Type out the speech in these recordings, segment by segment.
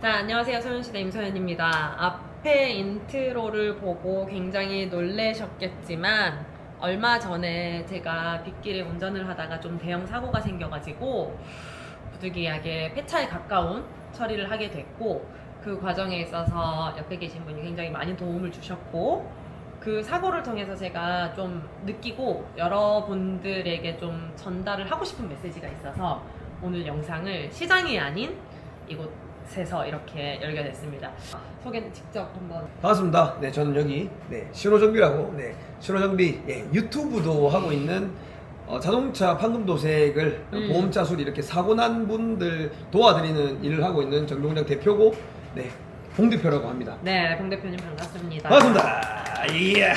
자, 안녕하세요. 소연시대 임소연입니다. 앞에 인트로를 보고 굉장히 놀라셨겠지만 얼마 전에 제가 빗길에 운전을 하다가 좀 대형 사고가 생겨가지고 부득이하게 폐차에 가까운 처리를 하게 됐고, 그 과정에 있어서 옆에 계신 분이 굉장히 많은 도움을 주셨고, 그 사고를 통해서 제가 좀 느끼고 여러분들에게 좀 전달을 하고 싶은 메시지가 있어서 오늘 영상을 시장이 아닌 이곳에서 이렇게 열게 됐습니다. 소개는 직접 한번. 반갑습니다. 네, 저는 여기 신호정비라고 신호정비 유튜브도 하고 있는 자동차 판금도색을 보험차 수리 이렇게 사고 난 분들 도와드리는 일을 하고 있는 정동장 대표고 봉 대표라고 합니다. 네, 봉 대표님 반갑습니다. 반갑습니다. 예.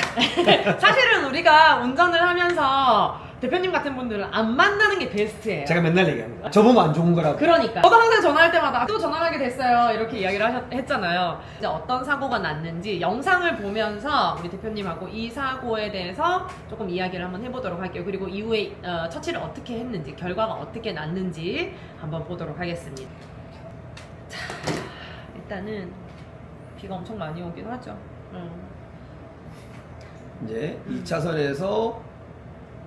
사실은 우리가 운전을 하면서 대표님 같은 분들을 안 만나는 게 베스트예요. 제가 맨날 얘기합니다. 저 보면 안 좋은 거라고. 그러니까 저도 항상 전화할 때마다 또 전화하게 됐어요 이렇게 이야기를 했잖아요. 이제 어떤 사고가 났는지 영상을 보면서 우리 대표님하고 이 사고에 대해서 조금 이야기를 한번 해보도록 할게요. 그리고 이후에 처치를 어떻게 했는지, 결과가 어떻게 났는지 한번 보도록 하겠습니다. 자, 일단은 비가 엄청 많이 오긴 하죠. 이제 2차선에서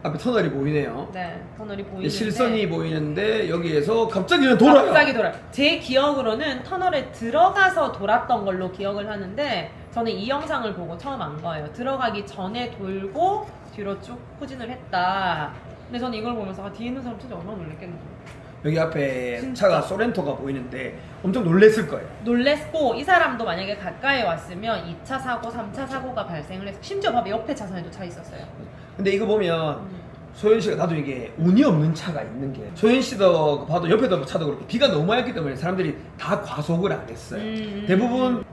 앞에 터널이 보이네요. 네, 터널이 보이는데 실선이 보이는데 여기에서 갑자기 그냥 돌아요. 갑자기 돌아요. 제 기억으로는 터널에 들어가서 돌았던 걸로 기억을 하는데, 저는 이 영상을 보고 처음 안 거예요. 들어가기 전에 돌고 뒤로 쭉 후진을 했다. 근데 저는 이걸 보면서 뒤에 있는 사람 진짜 얼마나 놀랬겠는지. 여기 앞에 진짜. 차가 소렌토가 보이는데 엄청 놀랬을 거예요. 놀랬고, 이 사람도 만약에 가까이 왔으면 2차 사고, 3차 사고가 발생을 해서, 심지어 봐봐, 옆에 차선에도 차 있었어요. 근데 이거 보면 소연 씨가 나도 이게 운이 없는 차가 있는 게, 소연 씨도 봐도 옆에도 차도 그렇고 비가 너무 많이 왔기 때문에 사람들이 다 과속을 안 했어요. 대부분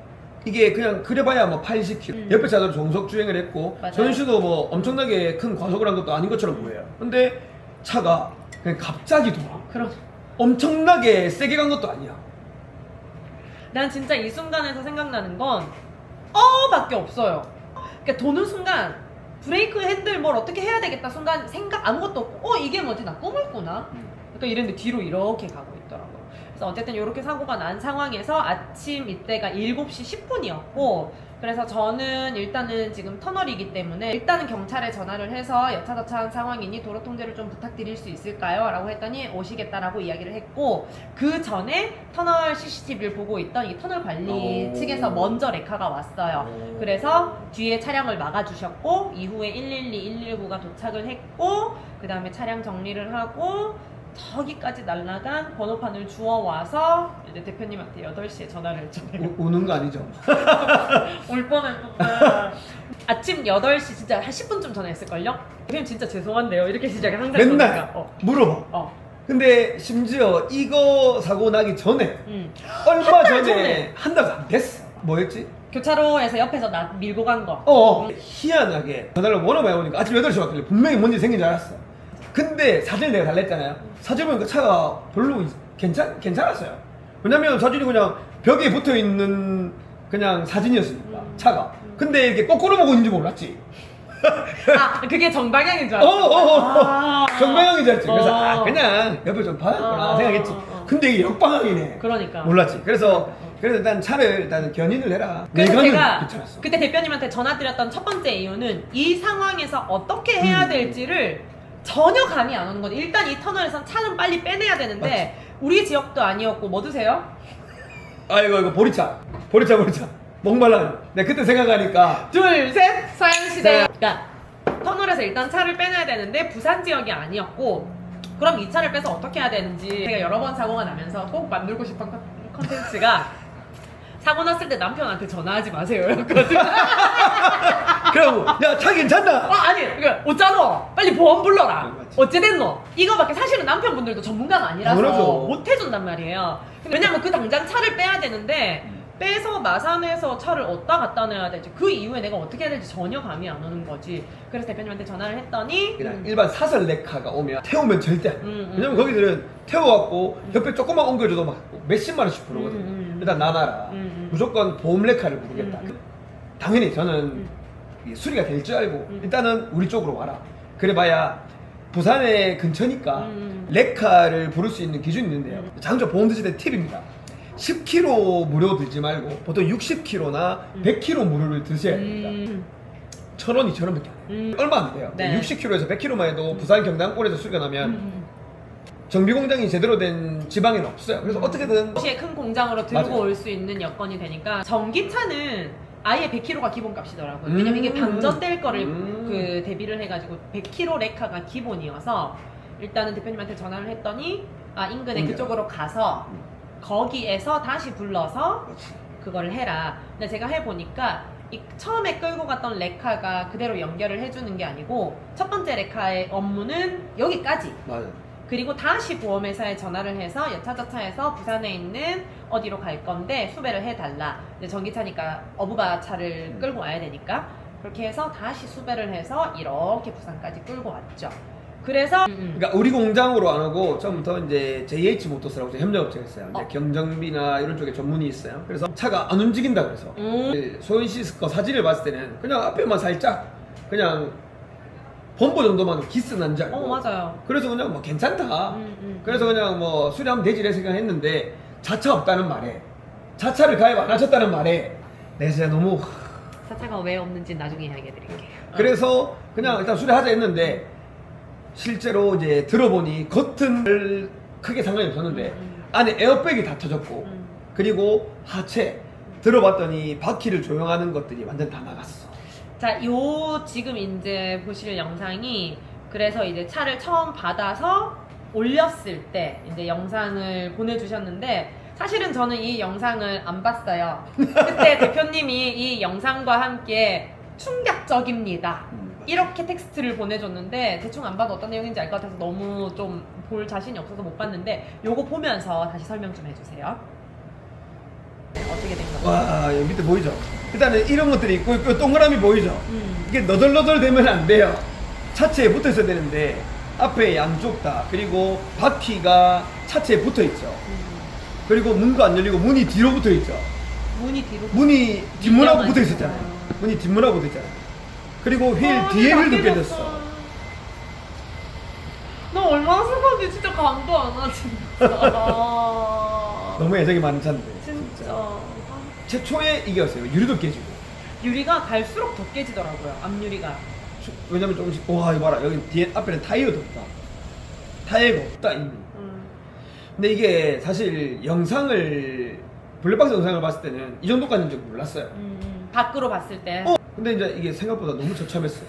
이게 그냥 그래봐야 뭐 80km 옆에 차도 정속 주행을 했고, 맞아요. 소연 씨도 뭐 엄청나게 큰 과속을 한 것도 아닌 것처럼 보여요. 근데 차가 그냥 갑자기 돌아. 그럼 엄청나게 세게 간 것도 아니야. 난 진짜 이 순간에서 생각나는 건 밖에 없어요. 그러니까 도는 순간 브레이크 핸들 뭘 어떻게 해야 되겠다 순간 생각 아무것도 없고 이게 뭐지, 나 꿈을 꾸나? 그러니까 이랬는데 뒤로 이렇게 가고 있더라고요. 그래서 어쨌든 이렇게 사고가 난 상황에서 아침 이때가 7시 10분이었고, 그래서 저는 일단은 지금 터널이기 때문에 일단은 경찰에 전화를 해서 여차저차한 상황이니 도로 통제를 좀 부탁드릴 수 있을까요? 라고 했더니 오시겠다라고 이야기를 했고, 그 전에 터널 CCTV를 보고 있던 이 터널 관리 측에서 먼저 레카가 왔어요. 그래서 뒤에 차량을 막아주셨고, 이후에 112, 119가 도착을 했고, 그 다음에 차량 정리를 하고 저기까지 날아간 번호판을 주워와서 이제 대표님한테 8시에 전화를 했죠. 우는 거 아니죠? 울 뻔했었어요. 아침 8시 진짜 한 10분쯤 전에 했을걸요? 대표님 진짜 죄송한데요 이렇게 시작을 항상 맨날 그러니까. 물어봐. 근데 심지어 이거 사고 나기 전에 얼마 한 달 전에 한 달 안 됐어. 뭐였지? 교차로에서 옆에서 나 밀고 간 거. 희한하게 전화를 워낙 많이 오니까 아침 8시 왔길래 분명히 뭔지 생긴 줄 알았어. 근데 사진을 내가 달랬잖아요. 사진 보니까 차가 별로 괜찮았어요. 왜냐면 사진이 그냥 벽에 붙어 있는 그냥 사진이었으니까 차가. 근데 이렇게 거꾸로 보고 있는지 몰랐지. 아, 그게 정방향인 줄 알았어. 정방향인 줄 알았지. 그래서 그냥 옆에 좀 봐야겠구나 생각했지. 근데 이게 역방향이네. 그러니까. 몰랐지. 그래서 일단 차를 일단 견인을 해라. 그래서 내가는 제가 괜찮았어. 그때 대표님한테 전화드렸던 첫 번째 이유는 이 상황에서 어떻게 해야 될지를 전혀 감이 안 오는 거죠. 일단 이 터널에선 차는 빨리 빼내야 되는데 우리 지역도 아니었고. 뭐 드세요? 이거 보리차. 목말라. 내가 그때 생각하니까 둘, 셋! 서양시대. 그러니까 터널에서 일단 차를 빼내야 되는데 부산 지역이 아니었고, 그럼 이 차를 빼서 어떻게 해야 되는지 제가 여러 번 사고가 나면서 꼭 만들고 싶은 컨텐츠가 사고 났을 때 남편한테 전화하지 마세요 였거든. 그러고 야 차 괜찮나? 아니 그러니까 어쩌노? 빨리 보험 불러라. 맞지. 어찌됐노? 이거밖에 사실은 남편분들도 전문가가 아니라서 당연하죠. 못 해준단 말이에요. 왜냐면 그 당장 차를 빼야 되는데 빼서 마산에서 차를 어디다 갖다 놔야 될지, 그 이후에 내가 어떻게 해야 될지 전혀 감이 안 오는 거지. 그래서 대표님한테 전화를 했더니 그냥 일반 사설 레카가 오면 태우면 절대 안 돼. 왜냐면 거기들은 태워갖고 옆에 조금만 옮겨줘도 막 몇십만 원씩 부르거든. 일단 나눠라. 무조건 보험 레카를 부르겠다. 당연히 저는 이게 수리가 될 줄 알고 일단은 우리 쪽으로 와라. 그래봐야 부산에 근처니까 레카를 부를 수 있는 기준이 있는데요. 장저 보험 드실 때 팁입니다. 10kg 무료 들지 말고 보통 60kg나 100kg 무료를 드셔야 됩니다. 1,000원, 2,000원밖에 안 해요. 얼마 안 돼요. 네. 60kg에서 100kg만 해도 부산 경남권에서 수령하면 정비 공장이 제대로 된 지방에는 없어요. 그래서 어떻게든 도시의 큰 공장으로 들고 맞아요. 올 수 있는 여건이 되니까 전기차는 아예 100kg가 기본값이더라고요. 왜냐면 이게 방전될 거를 그 대비를 해가지고 100kg 레카가 기본이어서 일단은 대표님한테 전화를 했더니 인근에 그쪽으로 가서 거기에서 다시 불러서 그거를 해라. 근데 제가 해보니까 처음에 끌고 갔던 레카가 그대로 연결을 해주는 게 아니고 첫 번째 레카의 업무는 여기까지. 맞아요. 그리고 다시 보험회사에 전화를 해서 여차저차해서 부산에 있는 어디로 갈 건데 수배를 해달라. 근데 전기차니까 어부바 차를 끌고 와야 되니까 그렇게 해서 다시 수배를 해서 이렇게 부산까지 끌고 왔죠. 그래서 그러니까 우리 공장으로 안 하고 처음부터 이제 JH 모터스라고 협력업체가 있어요. 이제 경정비나 이런 쪽에 전문이 있어요. 그래서 차가 안 움직인다 그래서 소연 씨 거 사진을 봤을 때는 그냥 앞에만 살짝 그냥 범버 정도만 기스 난 줄 알고. 맞아요. 그래서 그냥 뭐 괜찮다. 그래서 그냥 뭐 수리하면 되지래 생각했는데 자차 없다는 말에 자차를 가입 안 하셨다는 말에 내가 진짜 너무 자차가 왜 없는지 나중에 이야기해 드릴게요. 그래서 그냥 일단 수리하자 했는데 실제로 이제 들어보니 겉은 크게 상관이 없었는데 안에 에어백이 다 터졌고 그리고 하체 들어봤더니 바퀴를 조용하는 것들이 완전 다 나갔어. 자, 요 지금 이제 보실 영상이 그래서 이제 차를 처음 받아서 올렸을 때 이제 영상을 보내주셨는데 사실은 저는 이 영상을 안 봤어요. 그때 대표님이 이 영상과 함께 충격적입니다. 이렇게 텍스트를 보내줬는데 대충 안 봐도 어떤 내용인지 알 것 같아서 너무 좀 볼 자신이 없어서 못 봤는데 요거 보면서 다시 설명 좀 해주세요. 어떻게 된 건가요? 와 여기 밑에 보이죠? 일단은 이런 것들이 있고 이 동그라미 보이죠? 이게 너덜너덜 되면 안 돼요. 차체에 붙어 있어야 되는데 앞에 양쪽 다 그리고 바퀴가 차체에 붙어 있죠. 그리고 문도 안 열리고 문이 뒤로 붙어 있죠. 문이 뒤로 문이 뒷문하고 붙어 밀려가지고. 있었잖아요. 문이 뒷문하고 붙어 있잖아요. 그리고 휠 아, 뒤에 다 휠도 깨졌어. 깨졌어. 나 얼마나 슬퍼지. 진짜 감도 안 와, 진짜. 너무 애정이 많은 차인데. 진짜. 최초에 이겼어요. 유리도 깨지고. 유리가 갈수록 더 깨지더라고요. 앞유리가. 왜냐면 조금씩 와 이거 봐라 여기 뒤에 앞에는 타이어도 없다. 타이어가 없다 이미. 근데 이게 사실 영상을 블랙박스 영상을 봤을 때는 이 정도까지인 줄 몰랐어요. 밖으로 봤을 때. 근데 이제 이게 생각보다 너무 처참했어요.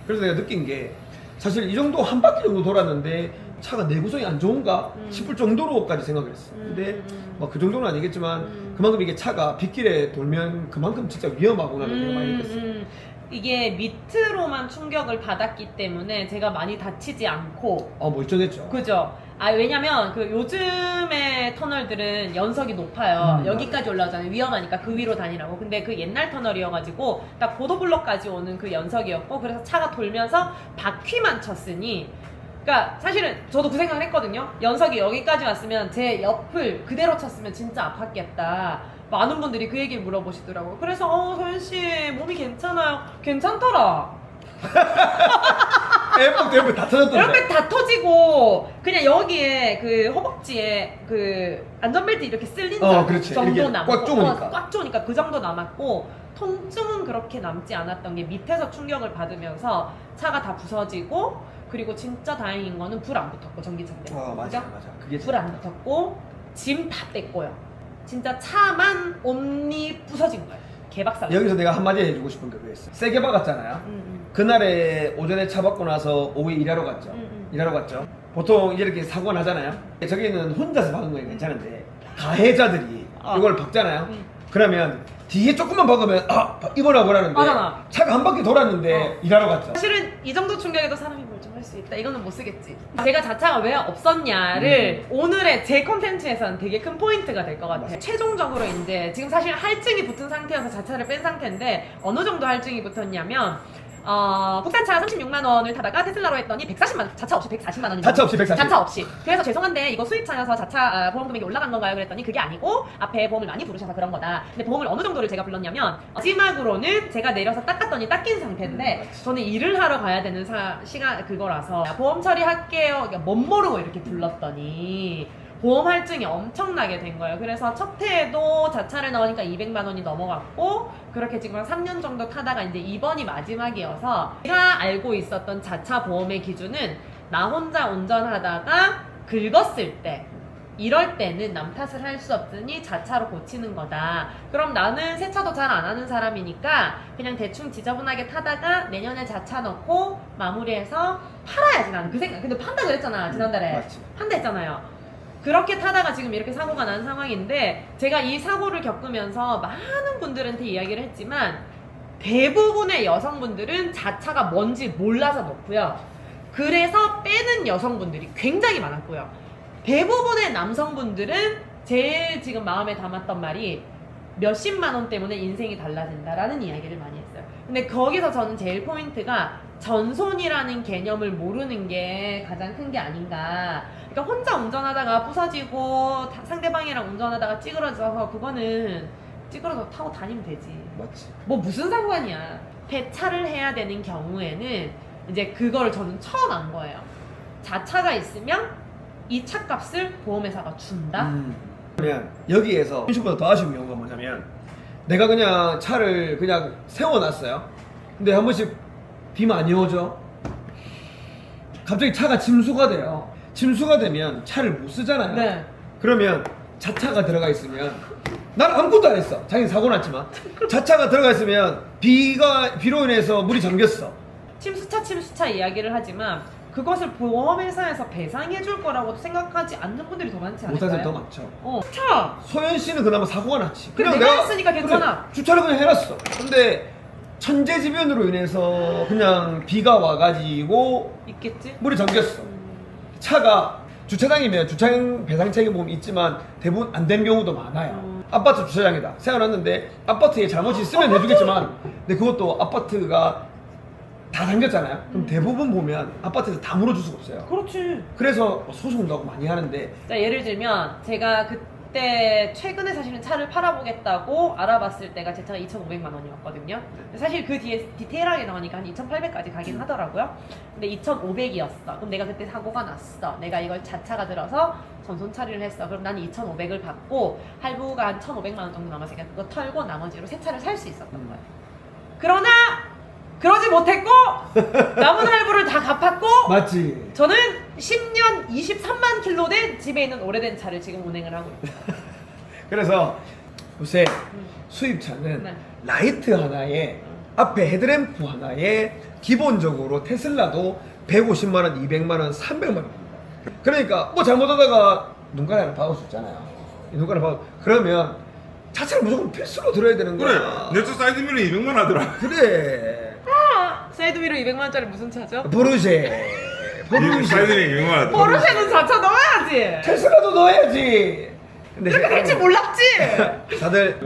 그래서 내가 느낀 게 사실 이 정도 한 바퀴 정도 돌았는데 차가 내구성이 안 좋은가 싶을 정도로까지 생각을 했어. 근데 뭐 그 정도는 아니겠지만 그만큼 이게 차가 빗길에 돌면 그만큼 진짜 위험하구나를 내가 많이 느꼈어요. 이게 밑으로만 충격을 받았기 때문에 제가 많이 다치지 않고 멀쩡했죠. 그죠? 왜냐면 그 요즘의 터널들은 연석이 높아요. 여기까지 올라오잖아요. 위험하니까 그 위로 다니라고. 근데 그 옛날 터널이어가지고 딱 보도블럭까지 오는 그 연석이었고 그래서 차가 돌면서 바퀴만 쳤으니 그러니까 사실은 저도 그 생각을 했거든요. 연석이 여기까지 왔으면 제 옆을 그대로 쳤으면 진짜 아팠겠다. 많은 분들이 그 얘기를 물어보시더라고요. 그래서 소연씨 몸이 괜찮아요? 괜찮더라. 에어백 다 터졌던데. 에어백 다 터지고 그냥 여기에 그 허벅지에 그 안전벨트 이렇게 쓸린 그렇지. 정도 이렇게 남고 꽉 조으니까. 꽉 조으니까 그 정도 남았고 통증은 그렇게 남지 않았던 게 밑에서 충격을 받으면서 차가 다 부서지고 그리고 진짜 다행인 거는 불 안 붙었고 전기차 때문에 맞아. 그게 불 안 붙었고 짐 다 뗐고요. 진짜 차만 온리 부서진 거예요. 개박살. 여기서 내가 한마디 해주고 싶은 게 그거였어. 세게 박았잖아요. 그날에 오전에 차 받고 나서 오후에 일하러 갔죠. 일하러 갔죠. 보통 이렇게 사고가 나잖아요. 저기는 혼자서 박은 거는 괜찮은데 가해자들이 이걸 박잖아요. 그러면 뒤에 조금만 박으면 입어라 보라는데 맞아. 차가 한 바퀴 돌았는데 일하러 갔죠. 사실은 이 정도 충격에도 사람이 멀쩡할 수 있다. 이거는 못 쓰겠지. 제가 자차가 왜 없었냐를 오늘의 제 컨텐츠에서는 되게 큰 포인트가 될 것 같아요. 최종적으로 이제 지금 사실 할증이 붙은 상태여서 자차를 뺀 상태인데 어느 정도 할증이 붙었냐면 국산차 36만 원을 타다가 테슬라로 했더니 140만 원, 자차 없이 140만 원이 자차 없이 140. 자차 없이. 그래서 죄송한데 이거 수입차여서 자차 보험 금액이 올라간 건가요? 그랬더니 그게 아니고 앞에 보험을 많이 부르셔서 그런 거다. 근데 보험을 어느 정도를 제가 불렀냐면 마지막으로는 제가 내려서 닦았더니 닦인 상태인데 저는 일을 하러 가야 되는 시간 그거라서 보험 처리할게요. 그러니까 멋모르고 이렇게 불렀더니 보험 할증이 엄청나게 된 거예요. 그래서 첫 해에도 자차를 넣으니까 200만 원이 넘어갔고 그렇게 지금 한 3년 정도 타다가 이제 이번이 마지막이어서 제가 알고 있었던 자차 보험의 기준은 나 혼자 운전하다가 긁었을 때 이럴 때는 남 탓을 할 수 없으니 자차로 고치는 거다. 그럼 나는 세차도 잘 안 하는 사람이니까 그냥 대충 지저분하게 타다가 내년에 자차 넣고 마무리해서 팔아야지 나는 그 생각. 근데 판다 그랬잖아 지난달에. 맞지. 판다 했잖아요. 그렇게 타다가 지금 이렇게 사고가 난 상황인데 제가 이 사고를 겪으면서 많은 분들한테 이야기를 했지만 대부분의 여성분들은 자차가 뭔지 몰라서 넣고요. 그래서 빼는 여성분들이 굉장히 많았고요. 대부분의 남성분들은 제일 지금 마음에 담았던 말이 몇십만 원 때문에 인생이 달라진다라는 이야기를 많이 했어요. 근데 거기서 저는 제일 포인트가 전손이라는 개념을 모르는 게 가장 큰 게 아닌가. 그러니까 혼자 운전하다가 부서지고 상대방이랑 운전하다가 찌그러져서 그거는 찌그러져 타고 다니면 되지. 맞지. 뭐 무슨 상관이야. 폐차를 해야 되는 경우에는 이제 그거를 저는 처음 안 거예요. 자차가 있으면 이 차값을 보험회사가 준다? 그러면 여기에서 현실보다 더 아쉬운 경우가 뭐냐면 내가 그냥 차를 그냥 세워놨어요. 근데 한 번씩 비 많이 오죠. 갑자기 차가 침수가 돼요. 침수가 되면 차를 못 쓰잖아요. 네. 그러면 자차가 들어가 있으면 난 아무것도 안 했어. 자기는 사고 났지만 자차가 들어가 있으면 비로 인해서 물이 잠겼어. 침수차 이야기를 하지만 그것을 보험회사에서 배상해 줄 거라고 생각하지 않는 분들이 더 많지 않을까요? 못하는 더 많죠. 차! 소연 씨는 그나마 사고가 났지. 그래, 내가 했으니까 괜찮아. 그래, 주차를 그냥 해놨어. 근데 천재지변으로 인해서 그냥 비가 와가지고 있겠지? 물이 잠겼어. 차가 주차장이면 주차장 배상 책임보험이 있지만 대부분 안 되는 경우도 많아요. 아파트 주차장이다. 세워놨는데 아파트에 잘못이 있으면 해주겠지만 근데 그것도 아파트가 다 잠겼잖아요. 그럼 대부분 보면 아파트에서 다 물어줄 수가 없어요. 그렇지. 그래서 소송도 하고 많이 하는데 자, 예를 들면 제가 그때 최근에 사실은 차를 팔아보겠다고 알아봤을 때가 제 차가 2,500만 원이었거든요. 사실 그 뒤에 디테일하게 나오니까 한 2,800까지 가긴 하더라고요. 근데 2,500이었어. 그럼 내가 그때 사고가 났어. 내가 이걸 자차가 들어서 전손 처리를 했어. 그럼 난 2,500을 받고 할부가 한 1,500만 원 정도 남았으니까 그거 털고 나머지로 새 차를 살 수 있었던 거야. 그러나 그러지 못했고 남은 할부를 다 갚았고 맞지? 저는 10년 23만 킬로 된 집에 있는 오래된 차를 지금 운행을 하고 있어요. 그래서 요새 수입차는 네. 라이트 하나에 앞에 헤드램프 하나에 기본적으로 테슬라도 150만 원, 200만 원, 300만 원입니다. 그러니까 뭐 잘못하다가 눈가리 하나 박을 수 있잖아요. 이 눈가리 박을 그러면 자차를 무조건 필수로 들어야 되는 그래 거야. 내 차 사이드미러 200만 하더라. 그래. 사이드미러 200만 원짜리 무슨 차죠? 포르쉐. 사이드미러 200만 하더라. 포르쉐는 자차 넣어야지. 테슬라도 넣어야지. 근데 이렇게 될 줄 몰랐지. 다들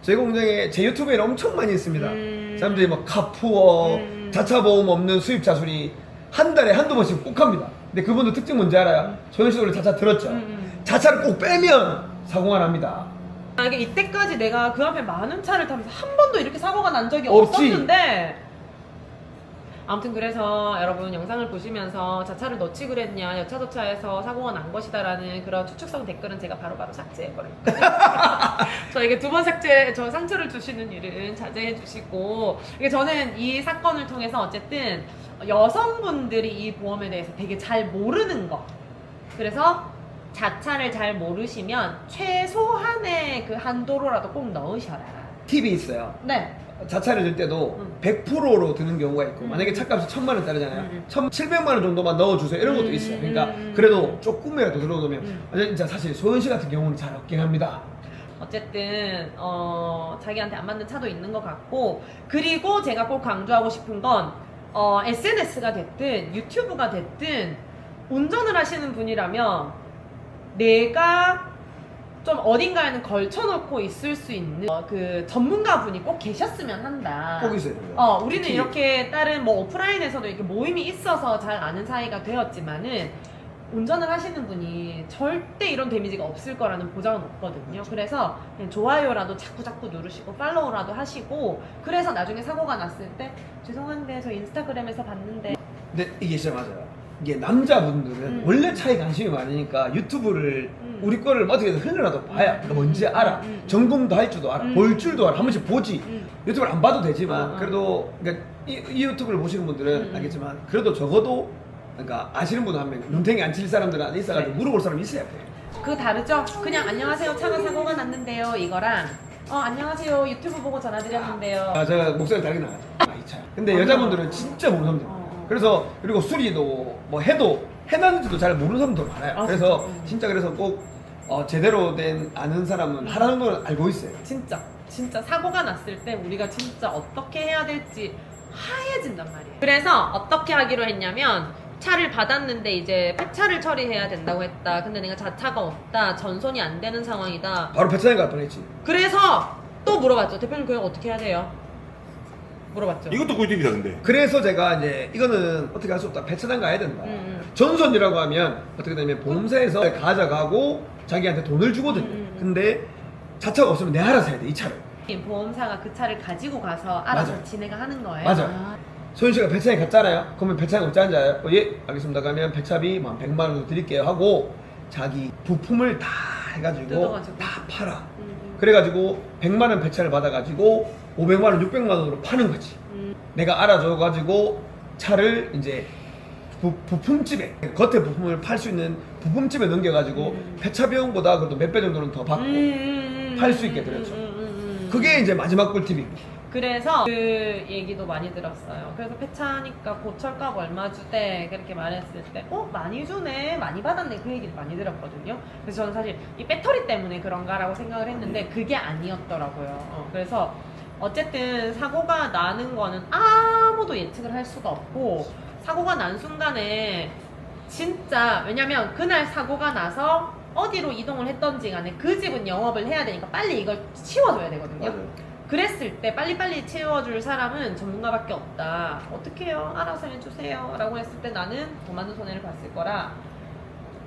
저희 공장에 제 유튜브에 엄청 많이 있습니다. 사람들이 막 카푸어, 자차 보험 없는 수입 자술이 한 달에 한두 번씩 꼭 합니다. 근데 그분도 특징 뭔지 알아요? 소연 씨도 원래 자차 들었죠? 자차를 꼭 빼면 사고가 납니다. 아, 이게 이때까지 내가 그 앞에 많은 차를 타면서 한 번도 이렇게 사고가 난 적이 없지. 없었는데 아무튼 그래서 여러분 영상을 보시면서 자차를 넣지 그랬냐 여차저차해서 사고가 난 것이다라는 그런 추측성 댓글은 제가 바로바로 삭제해버립니다. 저에게 두 번 저 상처를 주시는 일은 자제해 주시고 이게 저는 이 사건을 통해서 어쨌든 여성분들이 이 보험에 대해서 되게 잘 모르는 거 그래서 자차를 잘 모르시면 최소한의 그 한도로라도 꼭 넣으셔라. 팁이 있어요. 네. 자차를 들 때도 100%로 드는 경우가 있고 만약에 차값이 1,000만 원짜리잖아요. 1,700만 원 정도만 넣어주세요. 이런 것도 있어요. 그러니까 그래도 조금이라도 들어놓으면 진짜 사실 소연 씨 같은 경우는 잘 없긴 합니다. 어쨌든 자기한테 안 맞는 차도 있는 것 같고 그리고 제가 꼭 강조하고 싶은 건 SNS가 됐든 유튜브가 됐든 운전을 하시는 분이라면 내가 좀 어딘가에는 걸쳐놓고 있을 수 있는 그 전문가분이 꼭 계셨으면 한다. 꼭 있어야 돼요. 우리는 특히 이렇게 다른 뭐 오프라인에서도 이렇게 모임이 있어서 잘 아는 사이가 되었지만은 운전을 하시는 분이 절대 이런 데미지가 없을 거라는 보장은 없거든요. 그래서 그냥 좋아요라도 자꾸 누르시고 팔로우라도 하시고 그래서 나중에 사고가 났을 때 죄송한데 저 인스타그램에서 봤는데 근데 이게 진짜 맞아요. 이게 남자분들은 원래 차에 관심이 많으니까 유튜브를 우리 거를 뭐 어떻게든 흘러라도 봐야 뭔지 알아. 점검도 할 줄도 알아. 볼 줄도 알아. 한 번씩 보지. 유튜브를 안 봐도 되지만 그래도 그러니까 이 유튜브를 보시는 분들은 알겠지만 그래도 적어도 그러니까 아시는 분 한 명, 눈탱이 안 칠 사람들은 안 있어가지고 네. 물어볼 사람이 있어야 돼. 그거 다르죠? 그냥 안녕하세요 차가 사고가 났는데요 이거랑 안녕하세요 유튜브 보고 전화드렸는데요. 아, 제가 목소리 다르게 나가죠. 이 차야. 근데 여자분들은 진짜 모르는 사람들. 그래서 그리고 수리도 뭐 해도 해놨는지도 잘 모르는 사람도 많아요. 그래서 진짜 그래서 꼭 제대로 된 아는 사람은 하라는 걸 알고 있어요. 진짜 사고가 났을 때 우리가 진짜 어떻게 해야 될지 하얘진단 말이에요. 그래서 어떻게 하기로 했냐면 차를 받았는데 이제 폐차를 처리해야 된다고 했다. 근데 내가 자차가 없다. 전손이 안 되는 상황이다. 바로 배차장 갈 뻔했지. 그래서 또 물어봤죠. 대표님 그냥 어떻게 해야 돼요? 물어봤죠. 이것도 꿀팁이다 근데. 그래서 제가 이제 이거는 어떻게 할 수 없다. 배차장 가야 된다. 전손이라고 하면 어떻게 되냐면 보험사에서 가져가고 자기한테 돈을 주거든요. 근데 자차가 없으면 내가 알아서 해야 돼, 이 차를. 보험사가 그 차를 가지고 가서 알아서 맞아. 진행을 하는 거예요. 맞아. 소연 씨가 배차장에 갔잖아요. 그러면 배차장 없지 않아요? 예, 알겠습니다. 그러면 배차비 뭐 100만 원 정도 드릴게요 하고 자기 부품을 다 해가지고 뜯어가지고. 다 팔아. 그래가지고 100만 원 배차를 받아가지고 500만 원, 600만 원으로 파는 거지. 내가 알아줘가지고 차를 이제 부품집에 겉에 부품을 팔 수 있는 부품집에 넘겨가지고 배차 비용보다 그래도 몇 배 정도는 더 받고 팔 수 있게 그랬죠. 그게 이제 마지막 꿀팁입니다. 그래서 그 얘기도 많이 들었어요. 그래서 폐차하니까 고철값 얼마 주대 그렇게 말했을 때 많이 주네 많이 받았네 그 얘기를 많이 들었거든요. 그래서 저는 사실 이 배터리 때문에 그런가라고 생각을 했는데 그게 아니었더라고요. 그래서 어쨌든 사고가 나는 거는 아무도 예측을 할 수가 없고 사고가 난 순간에 진짜 왜냐면 그날 사고가 나서 어디로 이동을 했던지 간에 그 집은 영업을 해야 되니까 빨리 이걸 치워줘야 되거든요. 그랬을 때 빨리빨리 채워줄 사람은 전문가밖에 없다. 어떻게 해요? 알아서 해주세요. 라고 했을 때 나는 더 많은 손해를 봤을 거라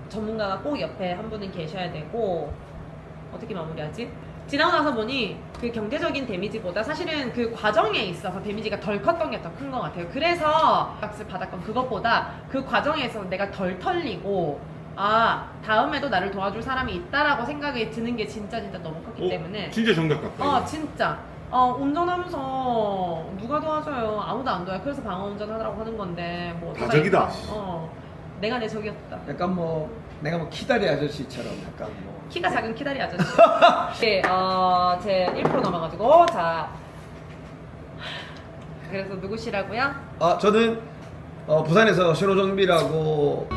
전문가가 꼭 옆에 한 분은 계셔야 되고 어떻게 마무리하지? 지나고 나서 보니 그 경제적인 데미지보다 사실은 그 과정에 있어서 데미지가 덜 컸던 게 더 큰 것 같아요. 그래서 값을 받았건 그것보다 그 과정에서 내가 덜 털리고 다음에도 나를 도와줄 사람이 있다라고 생각이 드는 게 진짜 너무 컸기 때문에 진짜 정답 같다. 진짜 운전하면서 누가 도와줘요? 아무도 안 도와요. 그래서 방어 운전하라고 하는 건데 뭐 다 적이다. 내가 내 적이었다. 약간 뭐 내가 뭐 키다리 아저씨처럼 약간 뭐 키가 작은 키다리 아저씨. 네, 제 1% 넘어가지고 자 그래서 누구시라고요? 저는 부산에서 신호정비라고